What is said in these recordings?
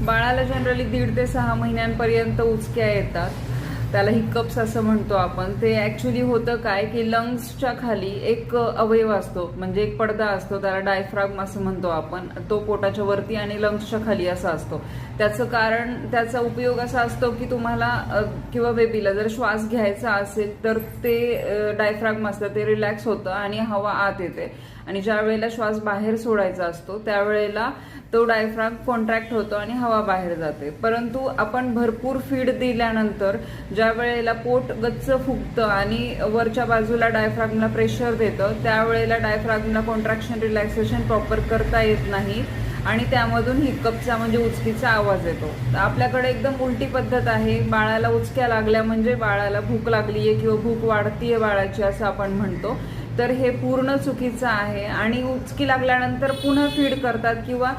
बाळाला जनरली 1.5 ते 6 महिन्यांपर्यंत उचक्या येतात, त्याला हिकअप्स असं म्हणतो आपण. ते ॲक्च्युली होतं काय की लंग्सच्या खाली एक अवयव असतो, म्हणजे एक पडदा असतो, त्याला डायफ्राम असं म्हणतो आपण. तो पोटाच्या वरती आणि लंग्सच्या खाली असा असतो. त्याचं कारण, त्याचा उपयोग असा असतो की तुम्हाला किंवा बेबीला जर श्वास घ्यायचा असेल तर ते डायफ्राम असतं ते रिलॅक्स होतं आणि हवा आत येते, आणि ज्या वेळेला श्वास बाहेर सोडायचा असतो त्यावेळेला तो डायफ्राम कॉन्ट्रॅक्ट होतो आणि हवा बाहेर जाते. परंतु आपण भरपूर फीड दिल्यानंतर ज्या वेळेला पोट गच्च फुगतं आणि वरच्या बाजूला डायफ्रामला प्रेशर देतं, त्यावेळेला डायफ्रामला कॉन्ट्रॅक्शन रिलॅक्सेशन प्रॉपर करता येत नाही आणि त्यामधून हिकअपचा म्हणजे उचकीचा आवाज येतो. आपल्याकडे एकदम उलटी पद्धत आहे. बाळाला उचक्या लागल्या म्हणजे बाळाला भूक लागली आहे किंवा भूक वाढतीये बाळाची असं आपण म्हणतो. तर हे पूर्ण चुकीचं आहे. आणि उचकी लागल्यानंतर पुन्हा फीड करतात किंवा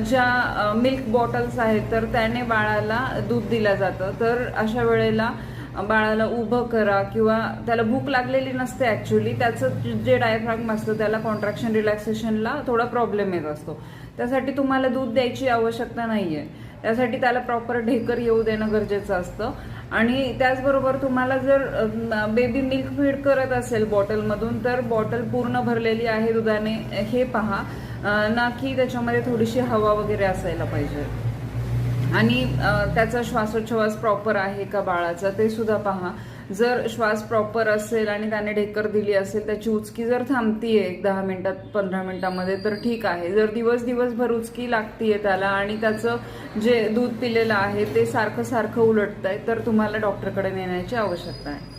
ज्या मिल्क बॉटल्स आहेत तर त्याने बाळाला दूध दिलं जातं. तर अशा वेळेला बाळाला उभं करा, किंवा त्याला भूक लागलेली नसते ॲक्च्युली, त्याचं जे डायफ्राम असतं त्याला कॉन्ट्रॅक्शन रिलॅक्सेशनला थोडा प्रॉब्लेम येत असतो. त्यासाठी तुम्हाला दूध द्यायची आवश्यकता नाही आहे. त्यासाठी त्याला प्रॉपर ढेकर येऊ देणं गरजेचं असतं. आणि त्याचबरोबर तुम्हाला जर बेबी मिल्क फीड करत असेल बॉटलमधून तर बॉटल पूर्ण भरलेली आहे दुधाने हे पहा, ना की त्याच्यामध्ये थोडीशी हवा वगैरे असायला पाहिजे. आणि त्याचा श्वासोच्छवास प्रॉपर आहे का बाळाचा ते सुद्धा पहा. जर श्वास प्रॉपर असेल आणि त्याने ढेकर दिली असेल, त्याची उचकी जर थांबतीये 10 मिनिटात 15 मिनिटांमध्ये तर ठीक आहे. जर दिवसभर उचकी लागतीये त्याला आणि त्याचं जे दूध पिलेलं आहे ते सारखं उलटतंय तर तुम्हाला डॉक्टरकडे नेण्याची आवश्यकता आहे.